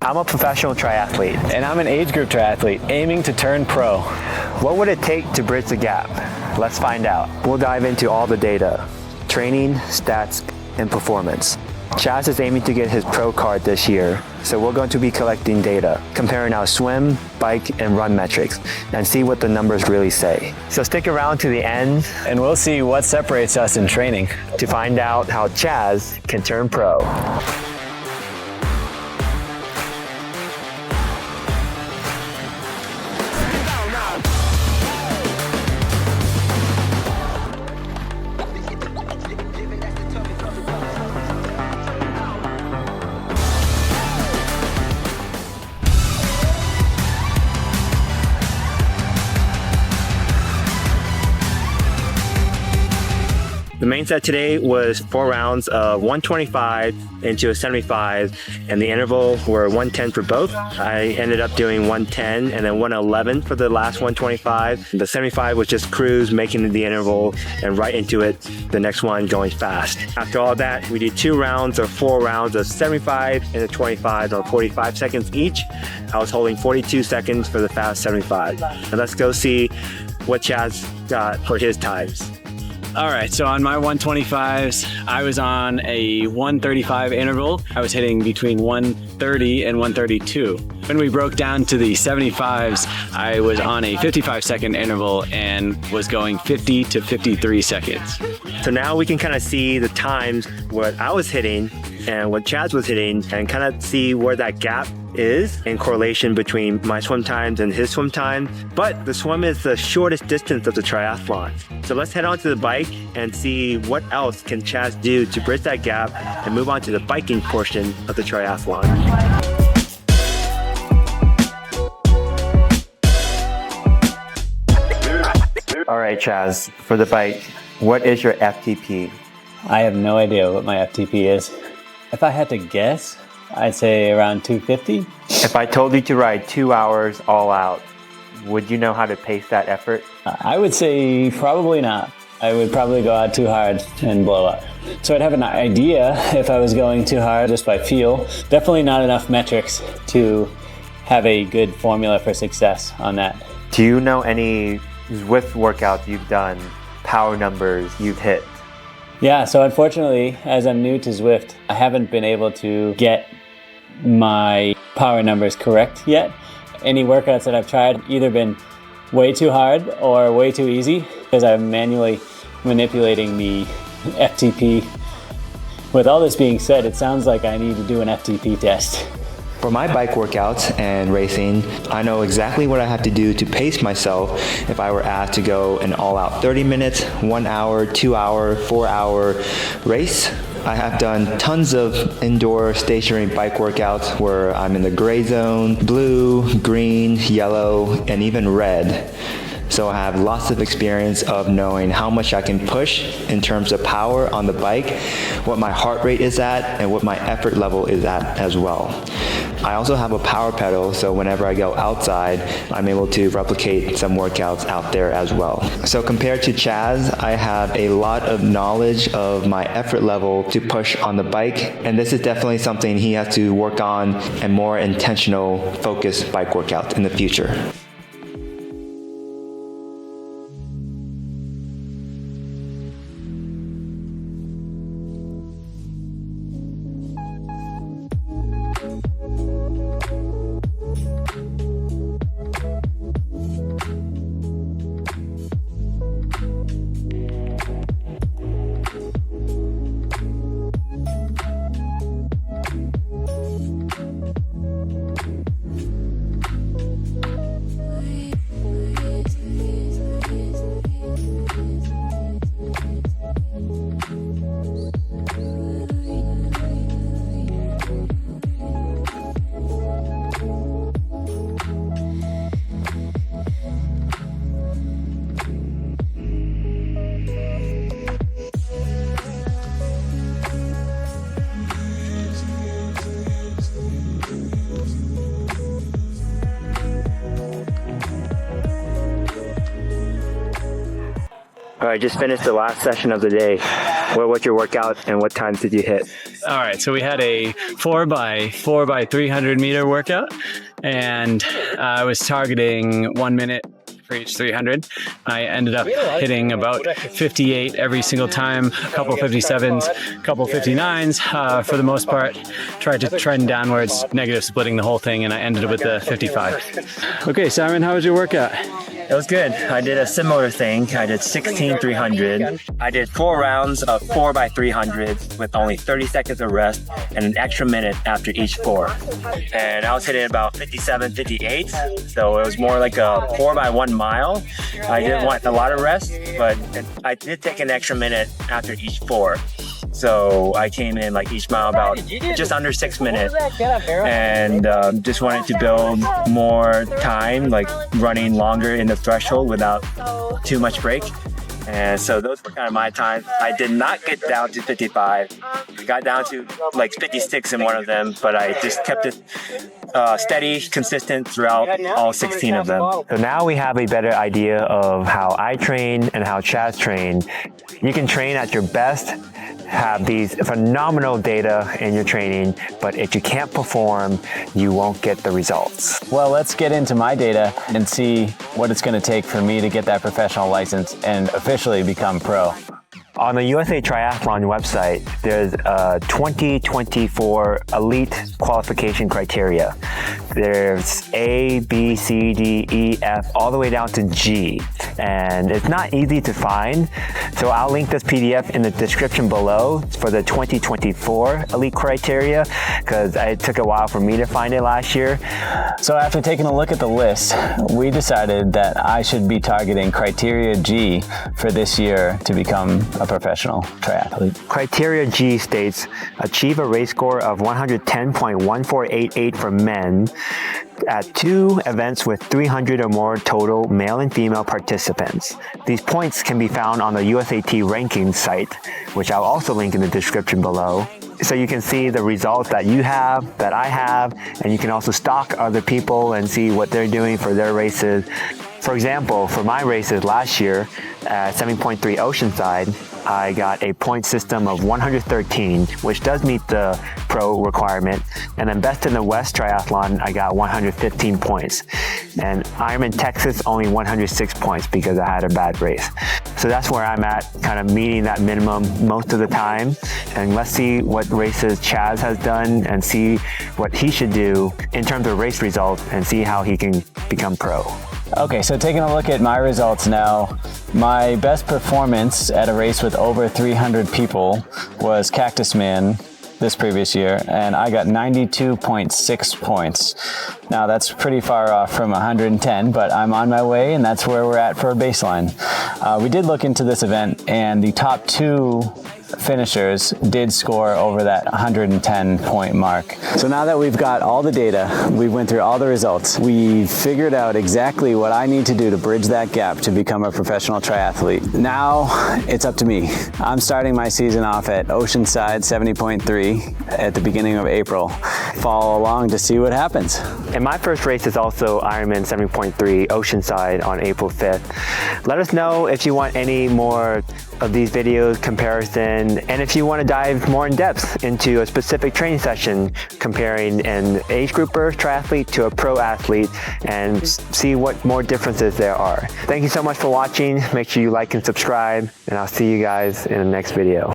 I'm a professional triathlete. And I'm an age group triathlete aiming to turn pro. What would it take to bridge the gap? Let's find out. We'll dive into all the data, training, stats, and performance. Chaz is aiming to get his pro card this year, so we're going to be collecting data, comparing our swim, bike, and run metrics, and see what the numbers really say. So stick around to the end, And we'll see what separates us in training to find out how Chaz can turn pro. The main set today was 4 rounds of 125 into a 75, and the interval were 110 for both. I ended up doing 110 and then 111 for the last 125. The 75 was just cruise, making the interval and right into it, the next one going fast. After all that, we did 2 rounds or 4 rounds of 75 and a 25 or 45 seconds each. I was holding 42 seconds for the fast 75. And let's go see what Chaz got for his times. All right, so on my 125s, I was on a 135 interval. I was hitting between 130 and 132. When we broke down to the 75s, I was on a 55-second interval and was going 50 to 53 seconds. So now we can kind of see the times, what I was hitting and what Chaz was hitting, and kind of see where that gap is in correlation between my swim times and his swim time. But the swim is the shortest distance of the triathlon. So let's head on to the bike and see what else can Chaz do to bridge that gap and move on to the biking portion of the triathlon. All right, Chaz, for the bike, what is your FTP? I have no idea what my FTP is. If I had to guess, I'd say around 250. If I told you to ride 2 hours all out, would you know how to pace that effort? I would say probably not. I would probably go out too hard and blow up. So I'd have an idea if I was going too hard just by feel. Definitely not enough metrics to have a good formula for success on that. Do you know any Zwift workouts you've done, power numbers you've hit? Yeah, so unfortunately, as I'm new to Zwift, I haven't been able to get my power numbers correct yet. Any workouts that I've tried either been way too hard or way too easy because I'm manually manipulating the FTP. With all this being said, it sounds like I need to do an FTP test. For my bike workouts and racing, I know exactly what I have to do to pace myself if I were asked to go an all-out 30 minutes, 1 hour, 2 hour, 4 hour race. I have done tons of indoor stationary bike workouts where I'm in the gray zone, blue, green, yellow, and even red. So I have lots of experience of knowing how much I can push in terms of power on the bike, what my heart rate is at, and what my effort level is at as well. I also have a power pedal, so whenever I go outside, I'm able to replicate some workouts out there as well. So compared to Chaz, I have a lot of knowledge of my effort level to push on the bike, and this is definitely something he has to work on and more intentional, focused bike workouts in the future. All right, just finished the last session of the day. What's your workout and what times did you hit? All right, so we had a 4x4 by 300 meter workout, and I was targeting 1 minute for each 300. I ended up hitting about 58 every single time, a couple 57s, a couple 59s. For the most part, tried to trend downwards, negative splitting the whole thing, and I ended up with the 55. Okay, Simon, how was your workout? It was good. I did a similar thing. I did 16 300. I did 4 rounds of 4 by 300 with only 30 seconds of rest and an extra minute after each 4. And I was hitting about 57, 58. So it was more like a 4 by 1 mile. I didn't want a lot of rest, but I did take an extra minute after each 4. So I came in like each mile about just under 6 minutes, and just wanted to build more time, like running longer in the threshold without too much break. And so those were kind of my times. I did not get down to 55. I got down to like 56 in one of them, but I just kept it steady, consistent throughout all 16 of them. So now we have a better idea of how I train and how Chaz train. You can train at your best, have these phenomenal data in your training, but if you can't perform, you won't get the results. Well, let's get into my data and see what it's going to take for me to get that professional license and officially become pro. On the USA Triathlon website, there's a 2024 elite qualification criteria. There's A, B, C, D, E, F, all the way down to G. And it's not easy to find. So I'll link this PDF in the description below for the 2024 elite criteria, because it took a while for me to find it last year. So after taking a look at the list, we decided that I should be targeting criteria G for this year to become a professional triathlete. Criteria G states achieve a race score of 110.1488 for men at 2 events with 300 or more total male and female participants. These points can be found on the USAT rankings site, which I'll also link in the description below. So you can see the results that you have, that I have, and you can also stalk other people and see what they're doing for their races. For example, for my races last year at 7.3 Oceanside, I got a point system of 113, which does meet the pro requirement. And then Best in the West Triathlon, I got 115 points. And Ironman Texas, only 106 points because I had a bad race. So that's where I'm at, kind of meeting that minimum most of the time. And let's see what races Chaz has done and see what he should do in terms of race results and see how he can become pro. Okay, so taking a look at my results now, my best performance at a race with over 300 people was Cactus Man this previous year, and I got 92.6 points. Now that's pretty far off from 110, but I'm on my way, and that's where we're at for a baseline. We did look into this event, and the top 2 finishers did score over that 110 point mark. So now that we've got all the data, we went through all the results, we figured out exactly what I need to do to bridge that gap to become a professional triathlete. Now it's up to me. I'm starting my season off at Oceanside 70.3 at the beginning of April. Follow along to see what happens. And my first race is also Ironman 70.3 Oceanside on April 5th. Let us know if you want any more of these videos, comparison, and if you want to dive more in depth into a specific training session, comparing an age grouper triathlete to a pro athlete, and see what more differences there are. Thank you so much for watching. Make sure you like and subscribe, and I'll see you guys in the next video.